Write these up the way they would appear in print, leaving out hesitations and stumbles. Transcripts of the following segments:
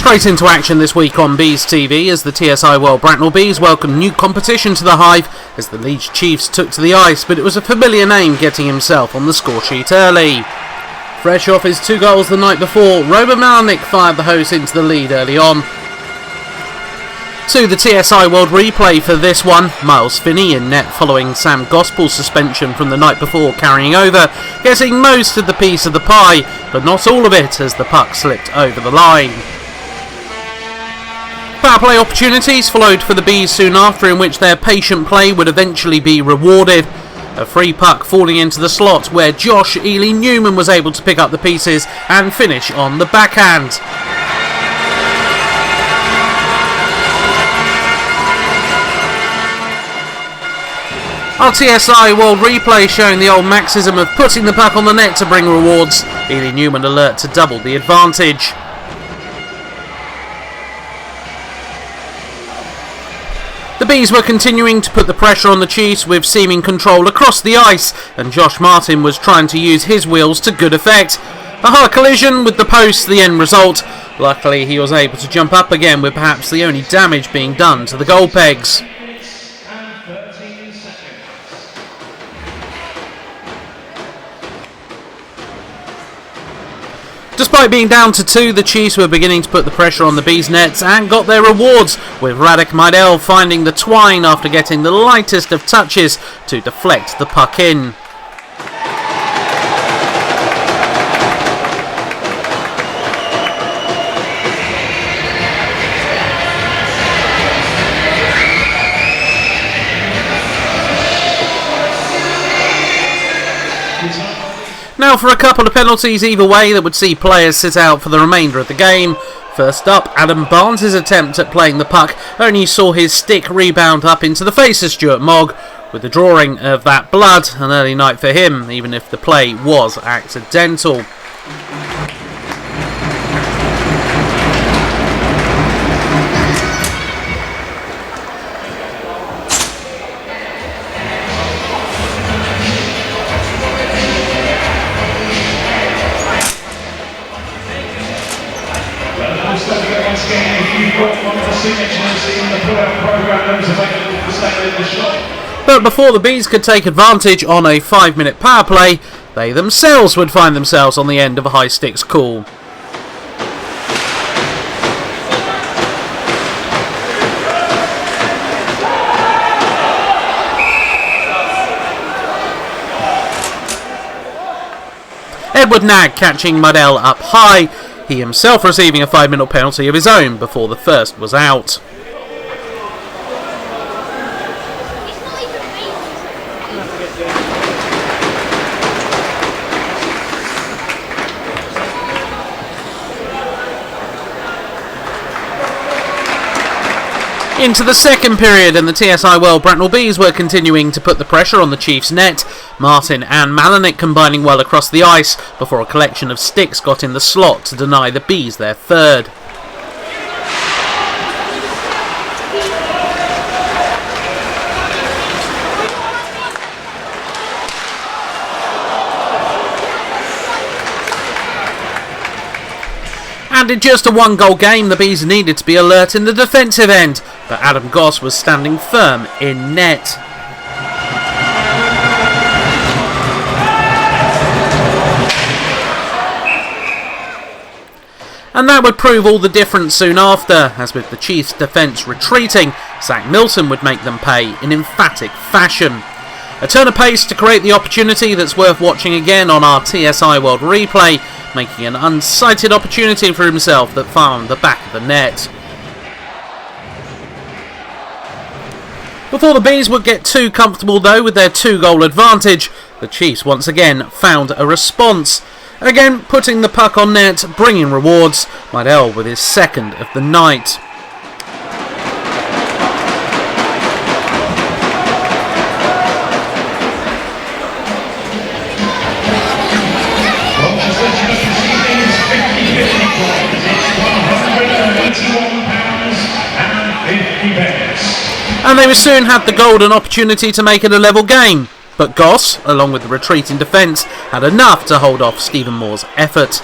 Straight into action this week on Bees TV as the TSI World Bracknell Bees welcomed new competition to the Hive as the Leeds Chiefs took to the ice, but it was a familiar name getting himself on the score sheet early. Fresh off his 2 goals the night before, Robert Malnick fired the hose into the lead early on. To the TSI World replay for this one, Miles Finney in net following Sam Gospel's suspension from the night before carrying over, getting most of the piece of the pie, but not all of it as the puck slipped over the line. Power play opportunities followed for the Bees soon after, in which their patient play would eventually be rewarded. A free puck falling into the slot where Josh Ely Newman was able to pick up the pieces and finish on the backhand. Our TSI World replay showing the old maxism of putting the puck on the net to bring rewards. Ely Newman alert to double the advantage. The Bees were continuing to put the pressure on the Chiefs with seeming control across the ice, and Josh Martin was trying to use his wheels to good effect. A hard collision with the post, the end result. Luckily he was able to jump up again, with perhaps the only damage being done to the goal pegs. Despite being down to 2, the Chiefs were beginning to put the pressure on the Bees' nets and got their rewards, with Radek Maidel finding the twine after getting the lightest of touches to deflect the puck in. Now for a couple of penalties either way that would see players sit out for the remainder of the game. First up, Adam Barnes' attempt at playing the puck only saw his stick rebound up into the face of Stuart Mogg. With the drawing of that blood, an early night for him, even if the play was accidental. But before the Bees could take advantage on a 5-minute power play, they themselves would find themselves on the end of a high sticks call. Edward Nagg catching Maidel up high, he himself receiving a 5-minute penalty of his own before the first was out. Into the second period, and the TSI World Bracknell Bees were continuing to put the pressure on the Chiefs' net. Martin and Malnick combining well across the ice before a collection of sticks got in the slot to deny the Bees their third. And in just a 1-goal game, the Bees needed to be alert in the defensive end, but Adam Goss was standing firm in net. And that would prove all the difference soon after, as with the Chiefs' defence retreating, Zach Milton would make them pay in emphatic fashion. A turn of pace to create the opportunity that's worth watching again on our TSI World replay, making an unsighted opportunity for himself that found the back of the net. Before the Bees would get too comfortable though with their 2-goal advantage, the Chiefs once again found a response. Again putting the puck on net, bringing rewards, Maidel with his second of the night. And they would soon have the golden opportunity to make it a level game. But Goss, along with the retreating defence, had enough to hold off Stephen Moore's effort.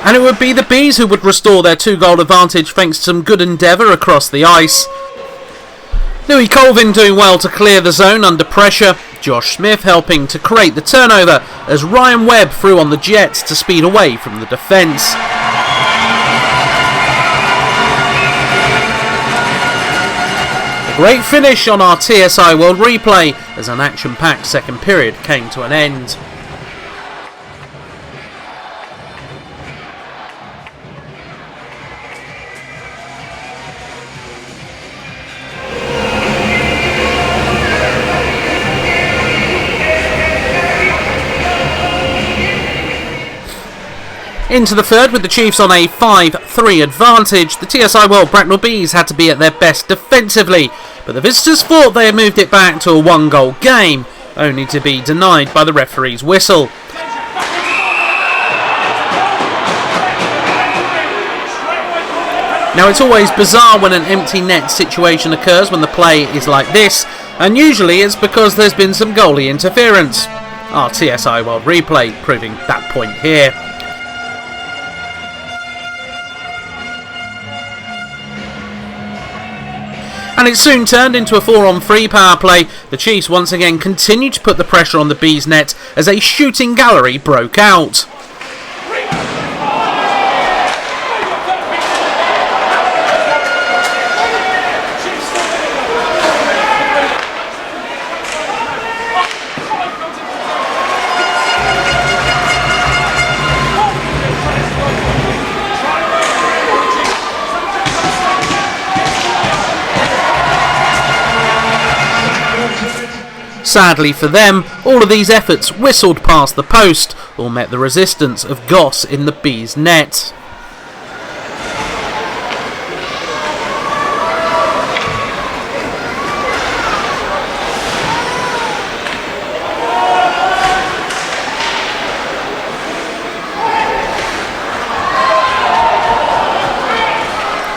And it would be the Bees who would restore their 2-goal advantage thanks to some good endeavour across the ice. Louis Colvin doing well to clear the zone under pressure. Josh Smith helping to create the turnover as Ryan Webb threw on the Jets to speed away from the defence. A great finish on our TSI World Replay as an action-packed second period came to an end. Into the third with the Chiefs on a 5-3 advantage. The TSI World Bracknell Bees had to be at their best defensively, but the visitors thought they had moved it back to a 1-goal game, only to be denied by the referee's whistle. Now it's always bizarre when an empty net situation occurs when the play is like this, and usually it's because there's been some goalie interference. Our TSI World Replay proving that point here. And it soon turned into a 4-on-3 power play. The Chiefs once again continued to put the pressure on the Bees' net as a shooting gallery broke out. Sadly for them, all of these efforts whistled past the post or met the resistance of Goss in the Bees' net.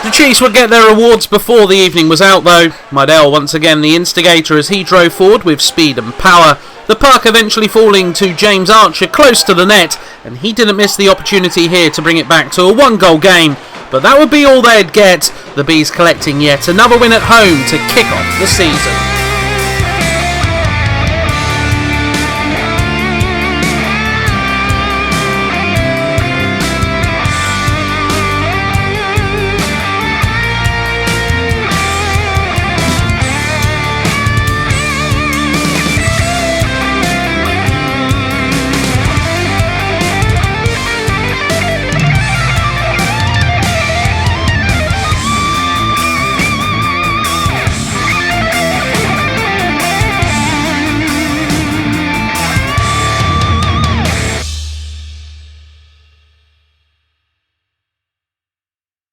The Chiefs would get their rewards before the evening was out though. Mydell once again the instigator as he drove forward with speed and power. The puck eventually falling to James Archer close to the net, and he didn't miss the opportunity here to bring it back to a 1-goal game. But that would be all they'd get, the Bees collecting yet another win at home to kick off the season.